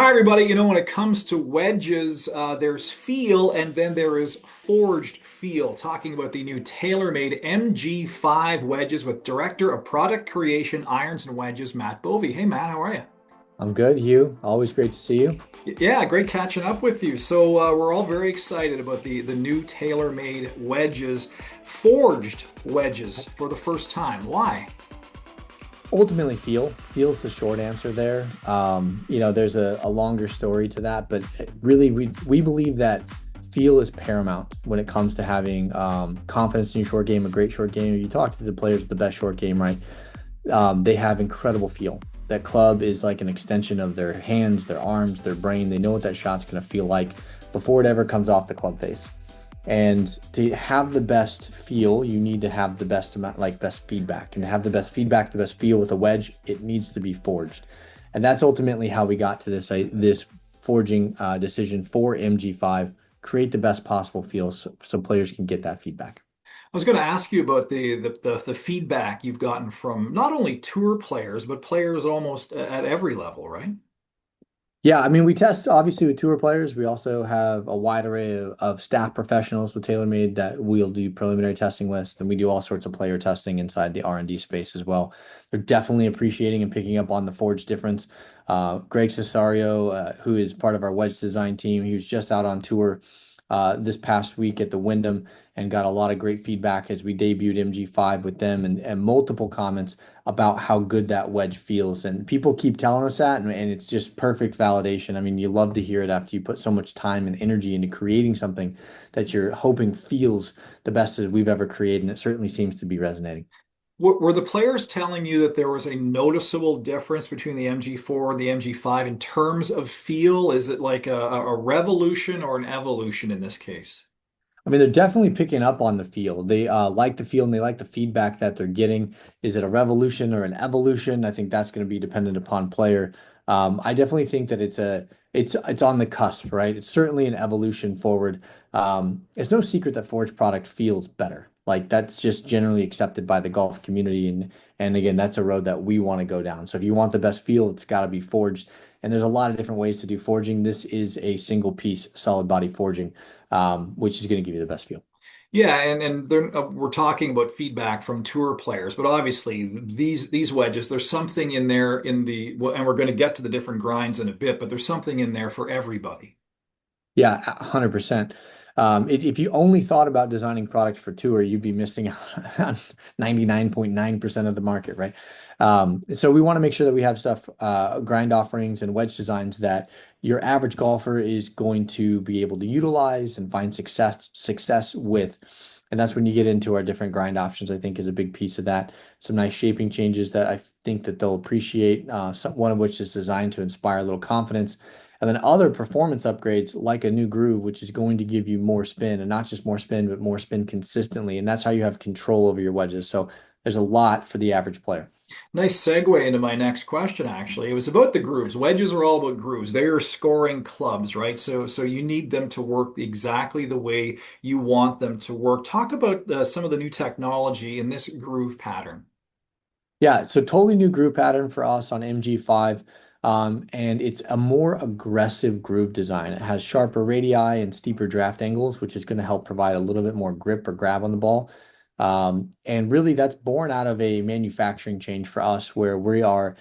Hi, everybody. When it comes to wedges, there's feel and then there is forged feel. Talking about the new Taylormade MG5 wedges with Director of Product Creation, Irons and Wedges, Matt Bovee. Hey, Matt, how are you? I'm good, Hugh. Always great to see you. Yeah, great catching up with you. So we're all very excited about the new Taylormade wedges, forged wedges for the first time. Why? Ultimately, feels the short answer there. There's a longer story to that, but really, we believe that feel is paramount when it comes to having confidence in your short game, a great short game. If you talk to the players with the best short game, right? They have incredible feel. That club is like an extension of their hands, their arms, their brain. They know what that shot's going to feel like before it ever comes off the club face. And to have the best feel, you need to have the best amount, like best feedback. And to have the best feedback, the best feel with a wedge, it needs to be forged. And that's ultimately how we got to this forging decision for MG5. Create the best possible feel so players can get that feedback. I was going to ask you about the feedback you've gotten from not only tour players, but players almost at every level, right? Yeah, I mean, we test obviously with tour players. We also have a wide array of staff professionals with TaylorMade that we'll do preliminary testing with, and we do all sorts of player testing inside the R&D space as well. They're definitely appreciating and picking up on the forge difference. Greg Cesario, who is part of our wedge design team, he was just out on tour this past week at the Wyndham and got a lot of great feedback as we debuted MG5 with them and multiple comments about how good that wedge feels. And people keep telling us that, and it's just perfect validation. I mean, you love to hear it after you put so much time and energy into creating something that you're hoping feels the best that we've ever created. And it certainly seems to be resonating. Were the players telling you that there was a noticeable difference between the MG4 and the MG5 in terms of feel? Is it like a revolution or an evolution in this case? I mean, they're definitely picking up on the feel. They like the feel and they like the feedback that they're getting. Is it a revolution or an evolution? I think that's going to be dependent upon player. I definitely think that it's on the cusp, right? It's certainly an evolution forward. It's no secret that forged product feels better. Like that's just generally accepted by the golf community, and again, that's a road that we want to go down. So if you want the best feel, it's got to be forged. And there's a lot of different ways to do forging. This is a single piece solid body forging which is going to give you the best feel. Yeah, we're talking about feedback from tour players, but obviously these wedges, there's something in there and we're going to get to the different grinds in a bit, but there's something in there for everybody. Yeah, 100%. If you only thought about designing products for tour, you'd be missing out on 99.9% of the market, right? So we want to make sure that we have stuff, grind offerings and wedge designs that your average golfer is going to be able to utilize and find success with. And that's when you get into our different grind options, I think is a big piece of that. Some nice shaping changes that I think that they'll appreciate, one of which is designed to inspire a little confidence. And then other performance upgrades like a new groove, which is going to give you more spin and not just more spin, but more spin consistently. And that's how you have control over your wedges. So there's a lot for the average player. Nice segue into my next question, actually. It was about the grooves. Wedges are all about grooves. They are scoring clubs, right? So you need them to work exactly the way you want them to work. Talk about some of the new technology in this groove pattern. Yeah, so totally new groove pattern for us on MG5. And it's a more aggressive groove design. It has sharper radii and steeper draft angles, which is going to help provide a little bit more grip or grab on the ball. And really, that's born out of a manufacturing change for us where we are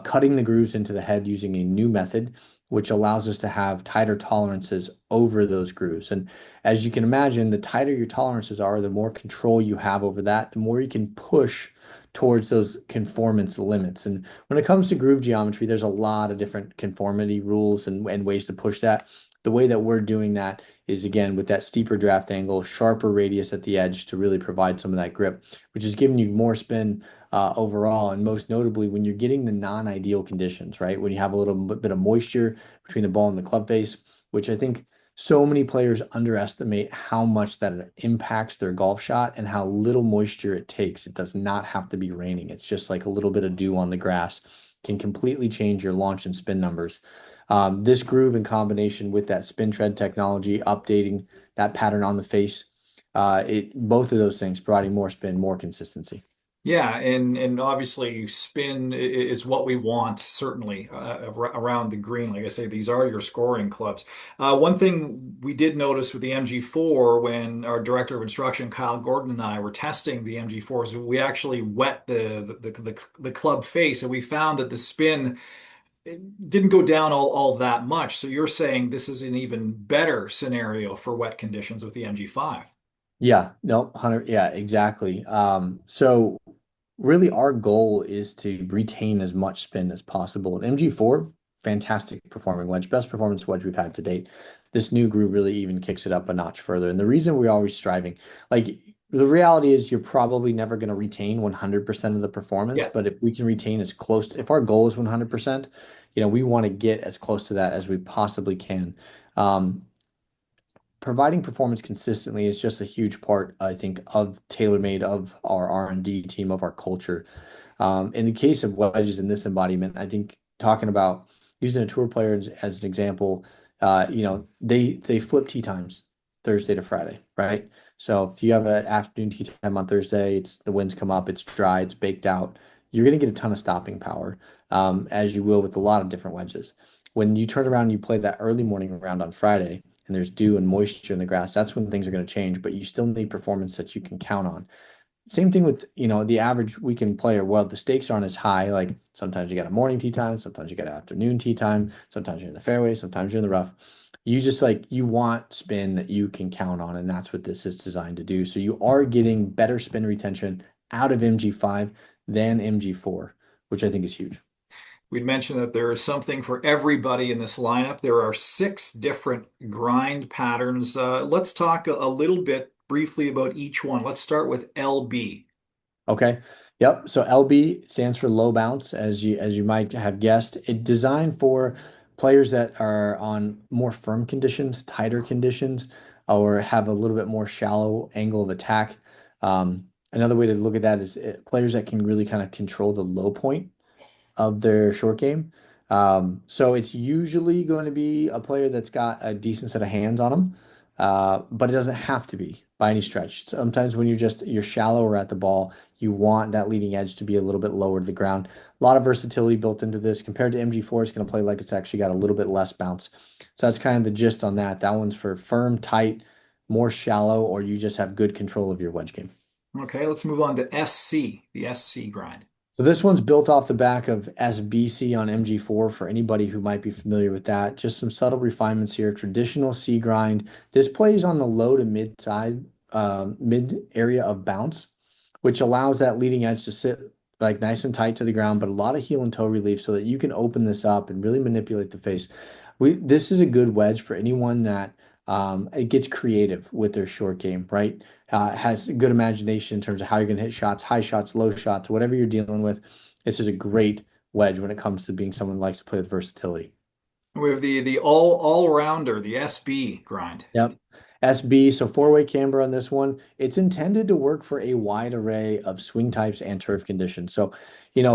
cutting the grooves into the head using a new method, which allows us to have tighter tolerances over those grooves. And as you can imagine, the tighter your tolerances are, the more control you have over that, the more you can push towards those conformance limits. And when it comes to groove geometry, there's a lot of different conformity rules and ways to push that. The way that we're doing that is again with that steeper draft angle, sharper radius at the edge to really provide some of that grip, which is giving you more spin overall. And most notably, when you're getting the non-ideal conditions, right? When you have a little bit of moisture between the ball and the club face, which I think so many players underestimate how much that impacts their golf shot and how little moisture it takes. It does not have to be raining. It's just like a little bit of dew on the grass can completely change your launch and spin numbers. This groove in combination with that spin tread technology, updating that pattern on the face, it both of those things providing more spin, more consistency. Yeah, and obviously spin is what we want, certainly around the green. Like I say, these are your scoring clubs. One thing we did notice with the MG4 when our director of instruction, Kyle Gordon, and I were testing the MG4s, we actually wet the club face, and we found that the spin it didn't go down all that much. So you're saying this is an even better scenario for wet conditions with the MG5. Yeah, no, 100, yeah, exactly. So really our goal is to retain as much spin as possible. MG4, fantastic performing wedge, best performance wedge we've had to date. This new groove really even kicks it up a notch further. And the reason we're always striving, like the reality is you're probably never going to retain 100% of the performance, Yeah. but if we can retain as close to, if our goal is 100%, we want to get as close to that as we possibly can. Um, Providing performance consistently is just a huge part, I think, of TaylorMade, of our R&D team, of our culture. In the case of wedges in this embodiment, I think talking about using a tour player as an example, they flip tee times Thursday to Friday, right? So if you have an afternoon tee time on Thursday, it's the winds come up, it's dry, it's baked out, you're going to get a ton of stopping power, as you will with a lot of different wedges. When you turn around and you play that early morning round on Friday, and there's dew and moisture in the grass, that's when things are going to change, but you still need performance that you can count on. Same thing with, the average weekend player. Well, the stakes aren't as high. Like sometimes you got a morning tee time, sometimes you got an afternoon tee time, sometimes you're in the fairway, sometimes you're in the rough. You just like you want spin that you can count on, and that's what this is designed to do. So you are getting better spin retention out of MG5 than MG4, which I think is huge. We'd mentioned that there is something for everybody in this lineup. There are six different grind patterns. Let's talk a little bit briefly about each one. Let's start with LB. Okay. Yep. So LB stands for low bounce, as you might have guessed. It's designed for players that are on more firm conditions, tighter conditions, or have a little bit more shallow angle of attack. Another way to look at that is players that can really kind of control the low point of their short game. So it's usually going to be a player that's got a decent set of hands on them, but it doesn't have to be by any stretch. Sometimes when you're shallower at the ball, you want that leading edge to be a little bit lower to the ground. A lot of versatility built into this compared to MG4. It's going to play like it's actually got a little bit less bounce. So that's kind of the gist on that. That one's for firm, tight, more shallow, or you just have good control of your wedge game. Okay, let's move on to SC, the SC grind. So this one's built off the back of SBC on MG4 for anybody who might be familiar with that. Just some subtle refinements here. Traditional C grind. This plays on the low to mid side, mid area of bounce, which allows that leading edge to sit like nice and tight to the ground, but a lot of heel and toe relief so that you can open this up and really manipulate the face. This is a good wedge for anyone that it gets creative with their short game, right? Has a good imagination in terms of how you're going to hit shots, high shots, low shots, whatever you're dealing with. This is a great wedge when it comes to being someone who likes to play with versatility. We have the all rounder, the SB grind. Yep. SB, so four-way camber on this one. It's intended to work for a wide array of swing types and turf conditions. So,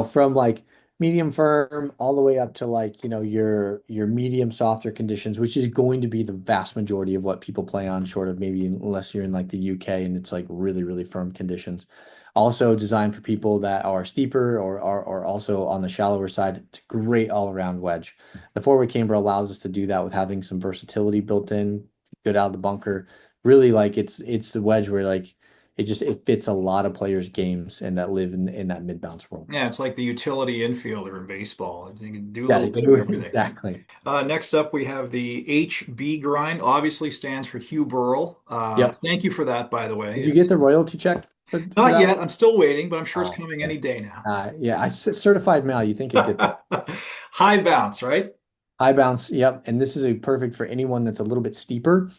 from like medium firm all the way up to like, your medium softer conditions, which is going to be the vast majority of what people play on, short of maybe unless you're in like the UK and it's like really, really firm conditions. Also designed for people that are steeper or also on the shallower side. It's a great all-around wedge. The four-way camber allows us to do that with having some versatility built in, good out of the bunker. Really like it's the wedge where like it fits a lot of players' games and that live in that mid bounce world. Yeah, it's like the utility infielder in baseball. You can do a Yeah, little they bit of do everything. exactly. Next up, we have the HB grind. Obviously stands for Hugh Burrell. Yep. Thank you for that, by the way. Did you get It's the royalty check for not that yet. one? I'm still waiting, but I'm sure it's Oh, coming okay. any day now. Yeah, certified mail. You think it'd get there? High bounce, right? High bounce. Yep. And this is a perfect for anyone that's a little bit steeper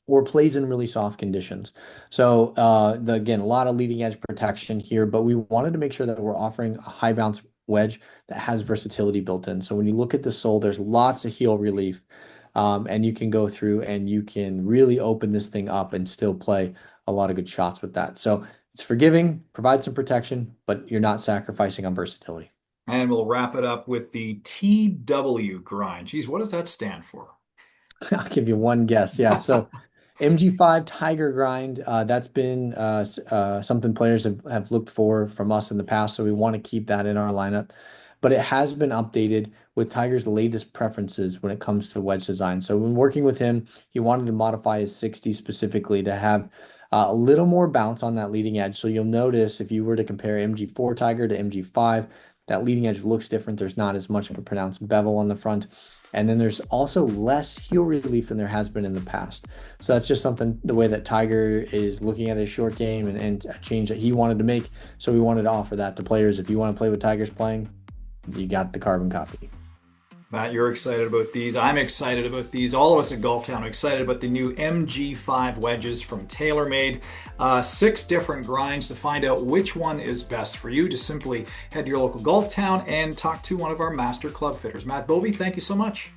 or plays in really soft conditions. So again, a lot of leading edge protection here, but we wanted to make sure that we're offering a high bounce wedge that has versatility built in. So when you look at the sole, there's lots of heel relief, and you can go through and you can really open this thing up and still play a lot of good shots with that. So it's forgiving, provides some protection, but you're not sacrificing on versatility. And we'll wrap it up with the TW grind. Geez, what does that stand for? I'll give you one guess. Yeah. So MG5 Tiger Grind, that's been something players have looked for from us in the past, so we want to keep that in our lineup. But it has been updated with Tiger's latest preferences when it comes to wedge design. So when working with him, he wanted to modify his 60 specifically to have a little more bounce on that leading edge. So you'll notice if you were to compare MG4 Tiger to MG5, that leading edge looks different. There's not as much of a pronounced bevel on the front. And then there's also less heel relief than there has been in the past. So that's just something, the way that Tiger is looking at his short game and a change that he wanted to make. So we wanted to offer that to players. If you want to play what Tiger's playing, you got the carbon copy. Matt, you're excited about these. I'm excited about these. All of us at Golf Town are excited about the new MG5 wedges from Taylormade. 6 different grinds to find out which one is best for you. Just simply head to your local Golf Town and talk to one of our master club fitters. Matt Bovee, thank you so much.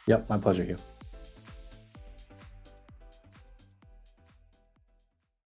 Yep, my pleasure, Hugh.